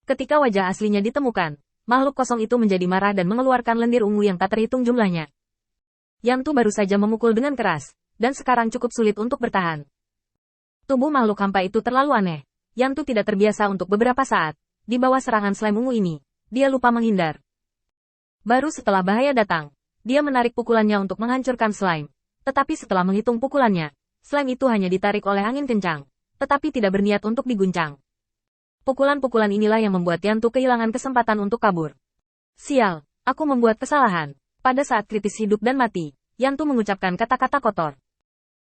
Ketika wajah aslinya ditemukan, makhluk kosong itu menjadi marah dan mengeluarkan lendir ungu yang tak terhitung jumlahnya. Yantu baru saja memukul dengan keras, dan sekarang cukup sulit untuk bertahan. Tubuh makhluk hampa itu terlalu aneh. Yantu tidak terbiasa untuk beberapa saat. Di bawah serangan slime ungu ini, dia lupa menghindar. Baru setelah bahaya datang, dia menarik pukulannya untuk menghancurkan slime. Tetapi setelah menghitung pukulannya, slime itu hanya ditarik oleh angin kencang, tetapi tidak berniat untuk diguncang. Pukulan-pukulan inilah yang membuat Yantu kehilangan kesempatan untuk kabur. Sial, aku membuat kesalahan. Pada saat kritis hidup dan mati, Yantu mengucapkan kata-kata kotor.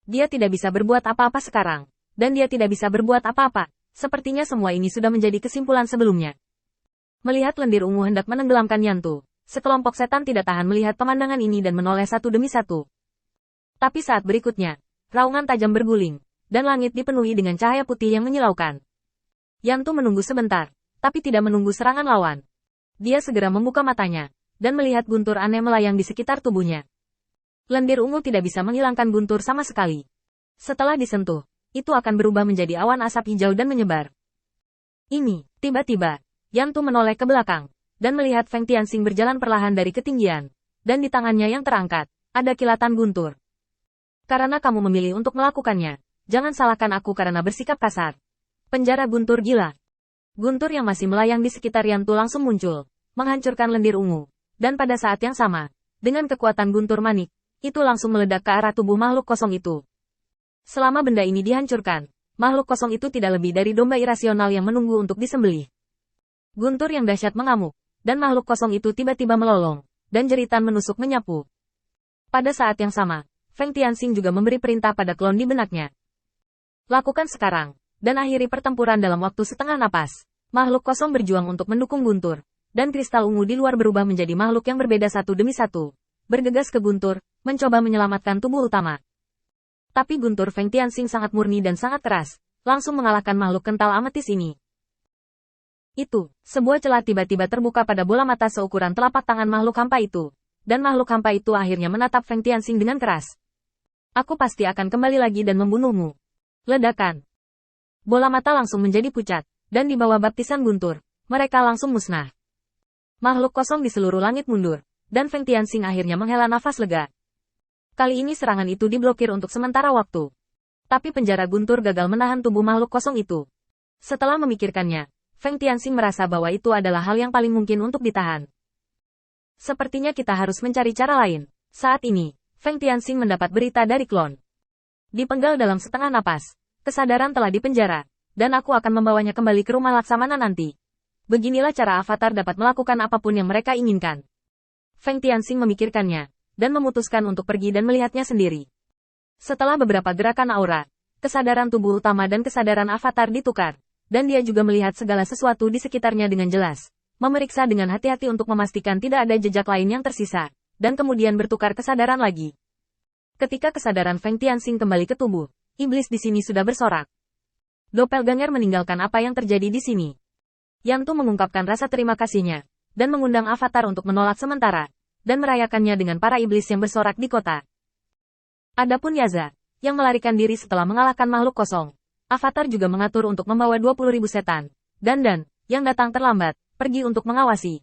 Dia tidak bisa berbuat apa-apa sekarang, dan dia tidak bisa berbuat apa-apa. Sepertinya semua ini sudah menjadi kesimpulan sebelumnya. Melihat lendir ungu hendak menenggelamkan Yantu, sekelompok setan tidak tahan melihat pemandangan ini dan menoleh satu demi satu. Tapi saat berikutnya, raungan tajam berguling, dan langit dipenuhi dengan cahaya putih yang menyilaukan. Yantu menunggu sebentar, tapi tidak menunggu serangan lawan. Dia segera membuka matanya, dan melihat guntur aneh melayang di sekitar tubuhnya. Lendir ungu tidak bisa menghilangkan guntur sama sekali. Setelah disentuh, itu akan berubah menjadi awan asap hijau dan menyebar. Tiba-tiba, Yantu menoleh ke belakang, dan melihat Feng Tianxing berjalan perlahan dari ketinggian, dan di tangannya yang terangkat, ada kilatan guntur. Karena kamu memilih untuk melakukannya, jangan salahkan aku karena bersikap kasar. Penjara guntur gila. Guntur yang masih melayang di sekitar Yantu langsung muncul, menghancurkan lendir ungu. Dan pada saat yang sama, dengan kekuatan guntur manik, itu langsung meledak ke arah tubuh makhluk kosong itu. Selama benda ini dihancurkan, makhluk kosong itu tidak lebih dari domba irasional yang menunggu untuk disembelih. Guntur yang dahsyat mengamuk, dan makhluk kosong itu tiba-tiba melolong, dan jeritan menusuk menyapu. Pada saat yang sama, Feng Tianxing juga memberi perintah pada klon di benaknya. Lakukan sekarang. Dan akhiri pertempuran dalam waktu setengah napas. Makhluk kosong berjuang untuk mendukung guntur, dan kristal ungu di luar berubah menjadi makhluk yang berbeda satu demi satu. Bergegas ke guntur, mencoba menyelamatkan tubuh utama. Tapi guntur Feng Tianxing sangat murni dan sangat keras, langsung mengalahkan makhluk kental ametis ini. Sebuah celah tiba-tiba terbuka pada bola mata seukuran telapak tangan makhluk hampa itu. Dan makhluk hampa itu akhirnya menatap Feng Tianxing dengan keras. Aku pasti akan kembali lagi dan membunuhmu. Ledakan. Bola mata langsung menjadi pucat, dan di bawah baptisan guntur, mereka langsung musnah. Makhluk kosong di seluruh langit mundur, dan Feng Tianxing akhirnya menghela nafas lega. Kali ini serangan itu diblokir untuk sementara waktu. Tapi penjara guntur gagal menahan tubuh makhluk kosong itu. Setelah memikirkannya, Feng Tianxing merasa bahwa itu adalah hal yang paling mungkin untuk ditahan. Sepertinya kita harus mencari cara lain. Saat ini, Feng Tianxing mendapat berita dari klon. Dipenggal dalam setengah napas. Kesadaran telah dipenjara, dan aku akan membawanya kembali ke rumah Laksamana nanti. Beginilah cara avatar dapat melakukan apapun yang mereka inginkan. Feng Tianxing memikirkannya, dan memutuskan untuk pergi dan melihatnya sendiri. Setelah beberapa gerakan aura, kesadaran tubuh utama dan kesadaran avatar ditukar, dan dia juga melihat segala sesuatu di sekitarnya dengan jelas. Memeriksa dengan hati-hati untuk memastikan tidak ada jejak lain yang tersisa, dan kemudian bertukar kesadaran lagi. Ketika kesadaran Feng Tianxing kembali ke tubuh, iblis di sini sudah bersorak. Doppelganger meninggalkan apa yang terjadi di sini. Yantu mengungkapkan rasa terima kasihnya, dan mengundang avatar untuk menolak sementara, dan merayakannya dengan para iblis yang bersorak di kota. Adapun Yaza, yang melarikan diri setelah mengalahkan makhluk kosong, avatar juga mengatur untuk membawa 20.000 setan, dan yang datang terlambat, pergi untuk mengawasi.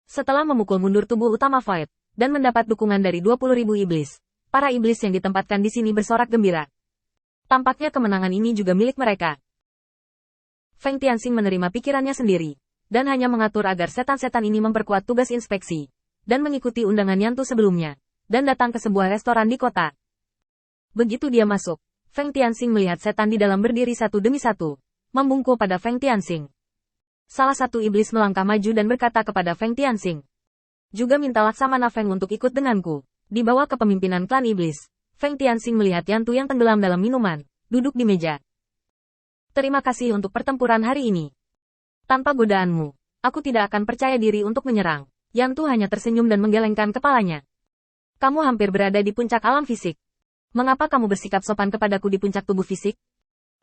Setelah memukul mundur tubuh utama Void, dan mendapat dukungan dari 20.000 iblis, para iblis yang ditempatkan di sini bersorak gembira. Tampaknya kemenangan ini juga milik mereka. Feng Tianxing menerima pikirannya sendiri, dan hanya mengatur agar setan-setan ini memperkuat tugas inspeksi, dan mengikuti undangan Yantu sebelumnya, dan datang ke sebuah restoran di kota. Begitu dia masuk, Feng Tianxing melihat setan di dalam berdiri satu demi satu, membungkuk pada Feng Tianxing. Salah satu iblis melangkah maju dan berkata kepada Feng Tianxing, juga minta Laksamana Feng untuk ikut denganku. Di bawah kepemimpinan klan iblis, Feng Tianxing melihat Yantu yang tenggelam dalam minuman, duduk di meja. Terima kasih untuk pertempuran hari ini. Tanpa godaanmu, aku tidak akan percaya diri untuk menyerang. Yantu hanya tersenyum dan menggelengkan kepalanya. Kamu hampir berada di puncak alam fisik. Mengapa kamu bersikap sopan kepadaku di puncak tubuh fisik?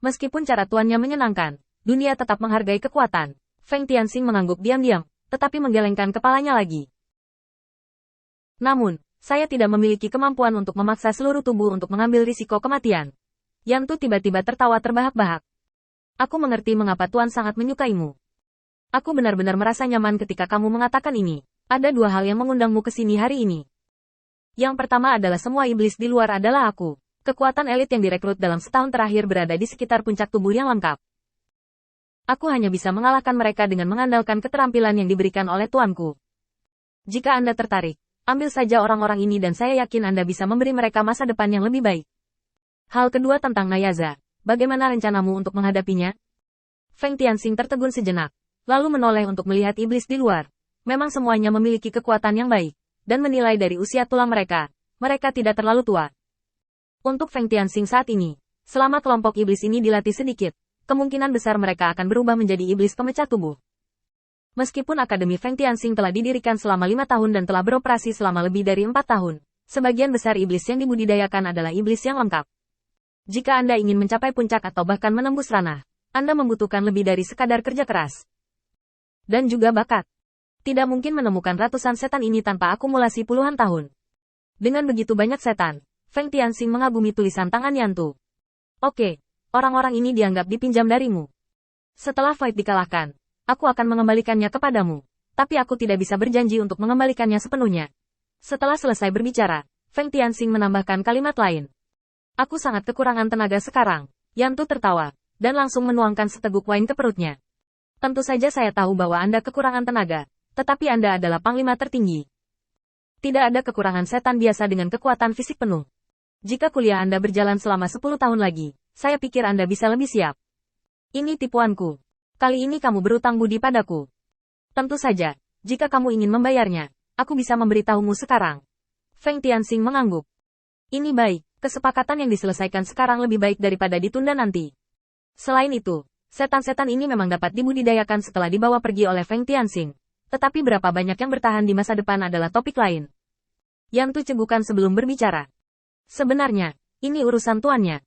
Meskipun cara tuannya menyenangkan, dunia tetap menghargai kekuatan. Feng Tianxing mengangguk diam-diam, tetapi menggelengkan kepalanya lagi. Namun, saya tidak memiliki kemampuan untuk memaksa seluruh tubuh untuk mengambil risiko kematian. Yantu tiba-tiba tertawa terbahak-bahak. Aku mengerti mengapa Tuan sangat menyukaimu. Aku benar-benar merasa nyaman ketika kamu mengatakan ini. Ada dua hal yang mengundangmu ke sini hari ini. Yang pertama adalah semua iblis di luar adalah aku. Kekuatan elit yang direkrut dalam setahun terakhir berada di sekitar puncak tubuh yang lengkap. Aku hanya bisa mengalahkan mereka dengan mengandalkan keterampilan yang diberikan oleh tuanku. Jika Anda tertarik, ambil saja orang-orang ini dan saya yakin Anda bisa memberi mereka masa depan yang lebih baik. Hal kedua tentang Nayaza. Bagaimana rencanamu untuk menghadapinya? Feng Tianxing tertegun sejenak, lalu menoleh untuk melihat iblis di luar. Memang semuanya memiliki kekuatan yang baik, dan menilai dari usia tulang mereka, mereka tidak terlalu tua. Untuk Feng Tianxing saat ini, selama kelompok iblis ini dilatih sedikit, kemungkinan besar mereka akan berubah menjadi iblis pemecah tubuh. Meskipun Akademi Feng Tianxing telah didirikan selama 5 tahun dan telah beroperasi selama lebih dari 4 tahun, sebagian besar iblis yang dibudidayakan adalah iblis yang lengkap. Jika Anda ingin mencapai puncak atau bahkan menembus ranah, Anda membutuhkan lebih dari sekadar kerja keras. Dan juga bakat. Tidak mungkin menemukan ratusan setan ini tanpa akumulasi puluhan tahun. Dengan begitu banyak setan, Feng Tianxing mengagumi tulisan tangan Yantu. Oke, orang-orang ini dianggap dipinjam darimu. Setelah fight dikalahkan, aku akan mengembalikannya kepadamu. Tapi aku tidak bisa berjanji untuk mengembalikannya sepenuhnya. Setelah selesai berbicara, Feng Tianxing menambahkan kalimat lain. Aku sangat kekurangan tenaga sekarang. Yantu tertawa, dan langsung menuangkan seteguk wine ke perutnya. Tentu saja saya tahu bahwa Anda kekurangan tenaga, tetapi Anda adalah panglima tertinggi. Tidak ada kekurangan setan biasa dengan kekuatan fisik penuh. Jika kuliah Anda berjalan selama 10 tahun lagi, saya pikir Anda bisa lebih siap. Ini tipuanku. Kali ini kamu berutang budi padaku. Tentu saja, jika kamu ingin membayarnya, aku bisa memberitahumu sekarang. Feng Tianxing mengangguk. Ini baik. Kesepakatan yang diselesaikan sekarang lebih baik daripada ditunda nanti. Selain itu, setan-setan ini memang dapat dibudidayakan setelah dibawa pergi oleh Feng Tianxing. Tetapi berapa banyak yang bertahan di masa depan adalah topik lain. Yantu cegukan sebelum berbicara. Sebenarnya, ini urusan tuannya.